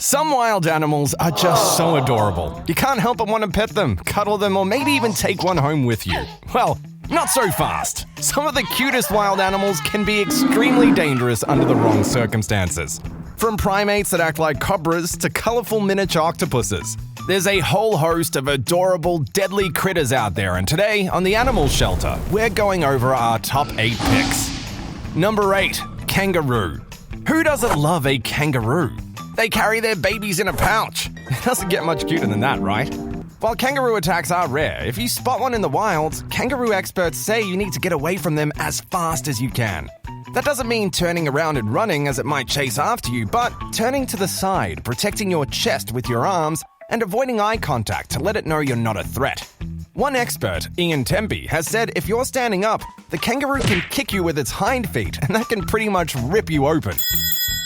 Some wild animals are just so adorable. You can't help but want to pet them, cuddle them, or maybe even take one home with you. Well, not so fast. Some of the cutest wild animals can be extremely dangerous under the wrong circumstances. From primates that act like cobras to colorful miniature octopuses. There's a whole host of adorable, deadly critters out there, and today on the Animal Shelter, we're going over our top 8 picks. Number 8. Kangaroo. Who doesn't love a kangaroo? They carry their babies in a pouch. It doesn't get much cuter than that, right? While kangaroo attacks are rare, if you spot one in the wild, kangaroo experts say you need to get away from them as fast as you can. That doesn't mean turning around and running as it might chase after you, but turning to the side, protecting your chest with your arms, and avoiding eye contact to let it know you're not a threat. One expert, Ian Tempe, has said if you're standing up, the kangaroo can kick you with its hind feet, and that can pretty much rip you open.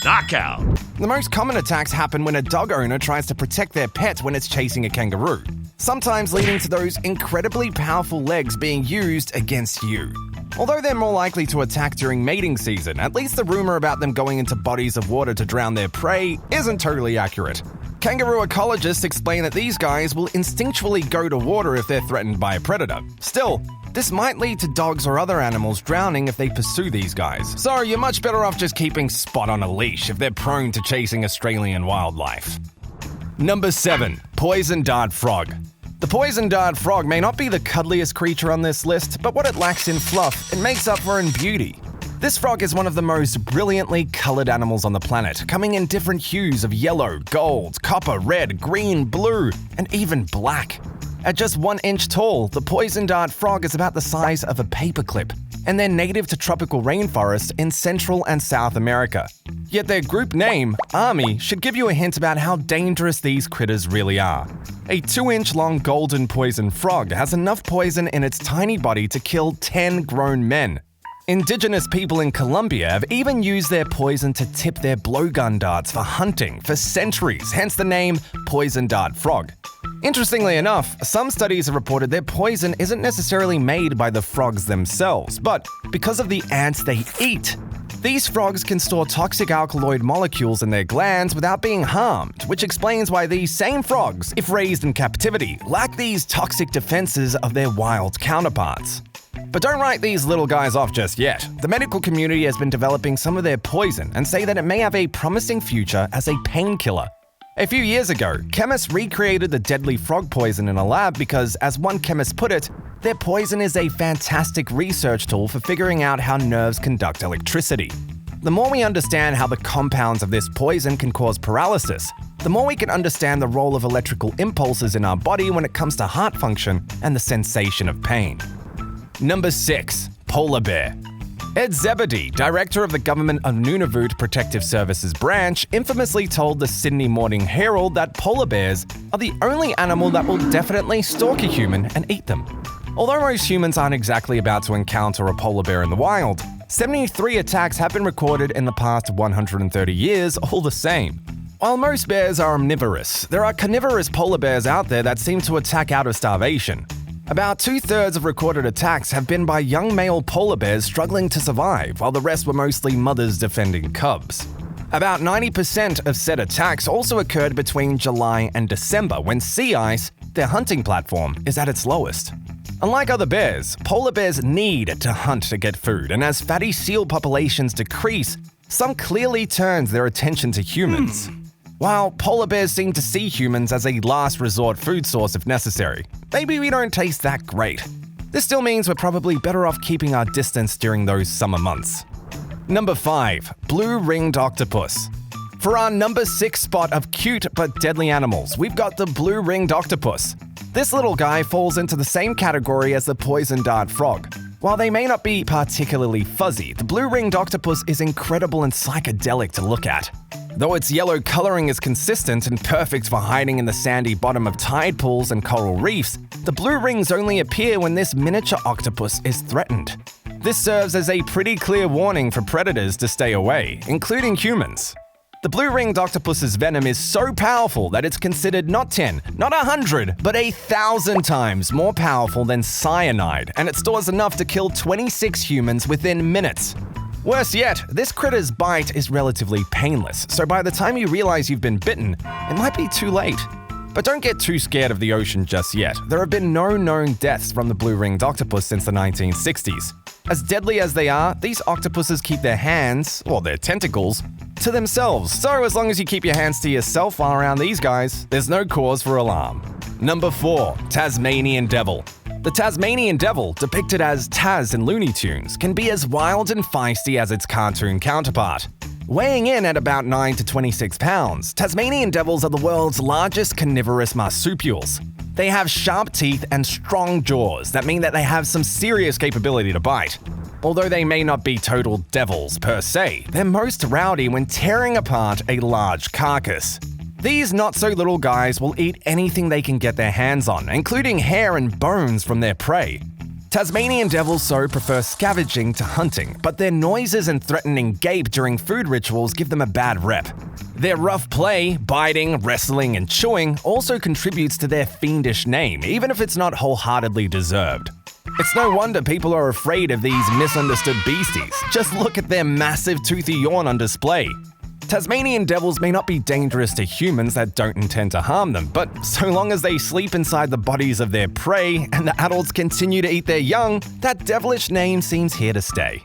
Knockout! The most common attacks happen when a dog owner tries to protect their pet when it's chasing a kangaroo, sometimes leading to those incredibly powerful legs being used against you. Although they're more likely to attack during mating season, at least the rumor about them going into bodies of water to drown their prey isn't totally accurate. Kangaroo ecologists explain that these guys will instinctually go to water if they're threatened by a predator. Still, this might lead to dogs or other animals drowning if they pursue these guys. So you're much better off just keeping Spot on a leash if they're prone to chasing Australian wildlife. Number 7. Poison dart frog. The poison dart frog may not be the cuddliest creature on this list, but what it lacks in fluff, it makes up for in beauty. This frog is one of the most brilliantly colored animals on the planet, coming in different hues of yellow, gold, copper, red, green, blue, and even black. At just 1 inch tall, the poison dart frog is about the size of a paperclip, and they're native to tropical rainforests in Central and South America. Yet their group name, Army, should give you a hint about how dangerous these critters really are. A 2-inch long golden poison frog has enough poison in its tiny body to kill 10 grown men. Indigenous people in Colombia have even used their poison to tip their blowgun darts for hunting for centuries, hence the name poison dart frog. Interestingly enough, some studies have reported their poison isn't necessarily made by the frogs themselves, but because of the ants they eat. These frogs can store toxic alkaloid molecules in their glands without being harmed, which explains why these same frogs, if raised in captivity, lack these toxic defenses of their wild counterparts. But don't write these little guys off just yet. The medical community has been developing some of their poison and say that it may have a promising future as a painkiller. A few years ago, chemists recreated the deadly frog poison in a lab because, as one chemist put it, their poison is a fantastic research tool for figuring out how nerves conduct electricity. The more we understand how the compounds of this poison can cause paralysis, the more we can understand the role of electrical impulses in our body when it comes to heart function and the sensation of pain. Number 6. Polar bear. Ed Zebedee, director of the Government of Nunavut Protective Services branch, infamously told the Sydney Morning Herald that polar bears are the only animal that will definitely stalk a human and eat them. Although most humans aren't exactly about to encounter a polar bear in the wild, 73 attacks have been recorded in the past 130 years all the same. While most bears are omnivorous, there are carnivorous polar bears out there that seem to attack out of starvation. About 2/3 of recorded attacks have been by young male polar bears struggling to survive, while the rest were mostly mothers defending cubs. About 90% of said attacks also occurred between July and December, when sea ice, their hunting platform, is at its lowest. Unlike other bears, polar bears need to hunt to get food, and as fatty seal populations decrease, some clearly turns their attention to humans. While polar bears seem to see humans as a last resort food source if necessary, maybe we don't taste that great. This still means we're probably better off keeping our distance during those summer months. Number 5. Blue-ringed octopus. For our number 6 spot of cute but deadly animals, we've got the blue-ringed octopus. This little guy falls into the same category as the poison dart frog. While they may not be particularly fuzzy, the blue-ringed octopus is incredible and psychedelic to look at. Though its yellow coloring is consistent and perfect for hiding in the sandy bottom of tide pools and coral reefs, the blue rings only appear when this miniature octopus is threatened. This serves as a pretty clear warning for predators to stay away, including humans. The blue-ringed octopus's venom is so powerful that it's considered not 10, not 100, but 1,000 times more powerful than cyanide, and it stores enough to kill 26 humans within minutes. Worse yet, this critter's bite is relatively painless, so by the time you realize you've been bitten, it might be too late. But don't get too scared of the ocean just yet. There have been no known deaths from the blue-ringed octopus since the 1960s. As deadly as they are, these octopuses keep their hands, or their tentacles, to themselves. So as long as you keep your hands to yourself while around these guys, there's no cause for alarm. Number 4. Tasmanian Devil. The Tasmanian Devil, depicted as Taz in Looney Tunes, can be as wild and feisty as its cartoon counterpart. Weighing in at about 9 to 26 pounds, Tasmanian devils are the world's largest carnivorous marsupials. They have sharp teeth and strong jaws that mean that they have some serious capability to bite. Although they may not be total devils per se, they're most rowdy when tearing apart a large carcass. These not-so-little guys will eat anything they can get their hands on, including hair and bones from their prey. Tasmanian devils so prefer scavenging to hunting, but their noises and threatening gape during food rituals give them a bad rep. Their rough play, biting, wrestling, and chewing also contributes to their fiendish name, even if it's not wholeheartedly deserved. It's no wonder people are afraid of these misunderstood beasties. Just look at their massive toothy yawn on display. Tasmanian devils may not be dangerous to humans that don't intend to harm them, but so long as they sleep inside the bodies of their prey and the adults continue to eat their young, that devilish name seems here to stay.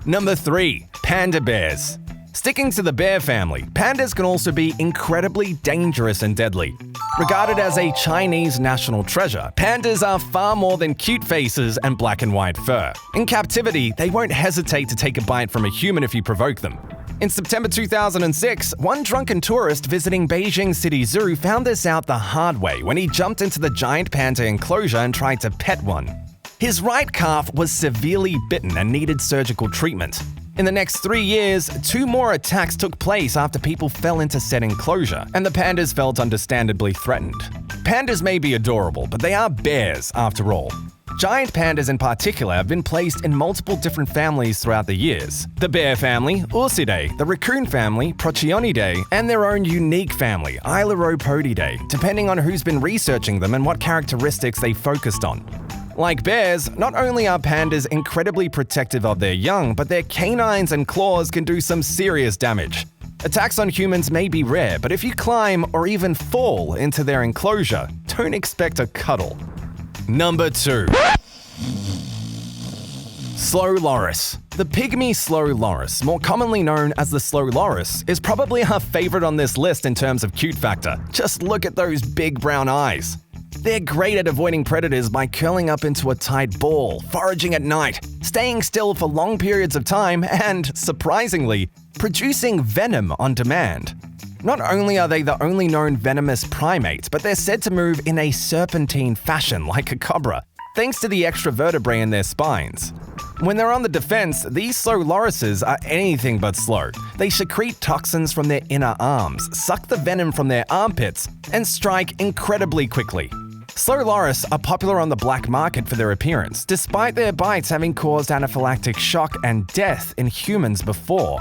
Number 3. Panda bears. Sticking to the bear family, pandas can also be incredibly dangerous and deadly. Regarded as a Chinese national treasure, pandas are far more than cute faces and black and white fur. In captivity, they won't hesitate to take a bite from a human if you provoke them. In September 2006, one drunken tourist visiting Beijing City Zoo found this out the hard way when he jumped into the giant panda enclosure and tried to pet one. His right calf was severely bitten and needed surgical treatment. In the next 3 years, 2 more attacks took place after people fell into said enclosure, and the pandas felt understandably threatened. Pandas may be adorable, but they are bears after all. Giant pandas in particular have been placed in multiple different families throughout the years. The bear family, Ursidae, the raccoon family, Prochionidae, and their own unique family, Ailuropodidae, depending on who's been researching them and what characteristics they focused on. Like bears, not only are pandas incredibly protective of their young, but their canines and claws can do some serious damage. Attacks on humans may be rare, but if you climb or even fall into their enclosure, don't expect a cuddle. Number 2. Slow loris. The pygmy slow loris, more commonly known as the slow loris, is probably our favorite on this list in terms of cute factor. Just look at those big brown eyes. They're great at avoiding predators by curling up into a tight ball, foraging at night, staying still for long periods of time, and, surprisingly, producing venom on demand. Not only are they the only known venomous primate, but they're said to move in a serpentine fashion like a cobra, thanks to the extra vertebrae in their spines. When they're on the defense, these slow lorises are anything but slow. They secrete toxins from their inner arms, suck the venom from their armpits, and strike incredibly quickly. Slow loris are popular on the black market for their appearance, despite their bites having caused anaphylactic shock and death in humans before.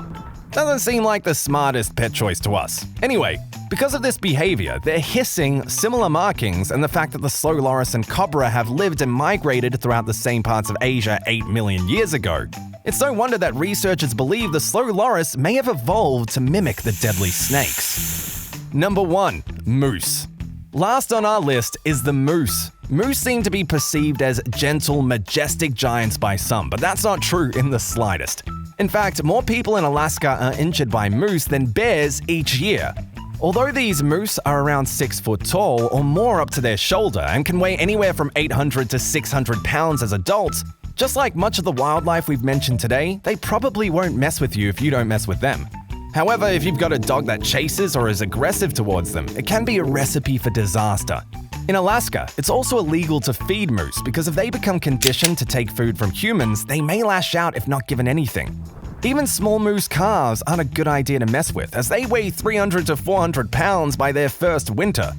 Doesn't seem like the smartest pet choice to us. Anyway, because of this behavior, their hissing, similar markings, and the fact that the slow loris and cobra have lived and migrated throughout the same parts of Asia 8 million years ago, it's no wonder that researchers believe the slow loris may have evolved to mimic the deadly snakes. Number 1. Moose. Last on our list is the moose. Moose seem to be perceived as gentle, majestic giants by some, but that's not true in the slightest. In fact, more people in Alaska are injured by moose than bears each year. Although these moose are around 6 foot tall or more up to their shoulder and can weigh anywhere from 800 to 600 pounds as adults, just like much of the wildlife we've mentioned today, they probably won't mess with you if you don't mess with them. However, if you've got a dog that chases or is aggressive towards them, it can be a recipe for disaster. In Alaska, it's also illegal to feed moose because if they become conditioned to take food from humans, they may lash out if not given anything. Even small moose calves aren't a good idea to mess with, as they weigh 300 to 400 pounds by their first winter.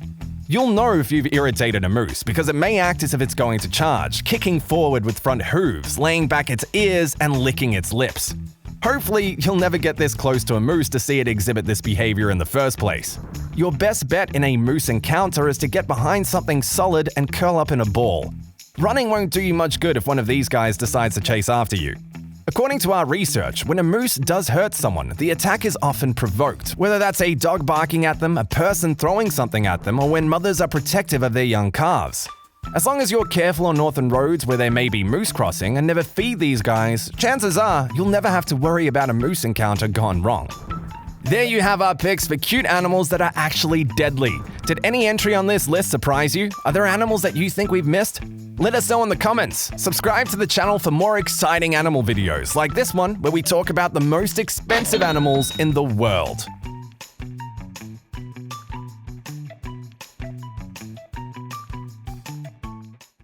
You'll know if you've irritated a moose because it may act as if it's going to charge, kicking forward with front hooves, laying back its ears, and licking its lips. Hopefully, you'll never get this close to a moose to see it exhibit this behavior in the first place. Your best bet in a moose encounter is to get behind something solid and curl up in a ball. Running won't do you much good if one of these guys decides to chase after you. According to our research, when a moose does hurt someone, the attack is often provoked, whether that's a dog barking at them, a person throwing something at them, or when mothers are protective of their young calves. As long as you're careful on northern roads where there may be moose crossing and never feed these guys, chances are you'll never have to worry about a moose encounter gone wrong. There you have our picks for cute animals that are actually deadly. Did any entry on this list surprise you? Are there animals that you think we've missed? Let us know in the comments. Subscribe to the channel for more exciting animal videos like this one where we talk about the most expensive animals in the world.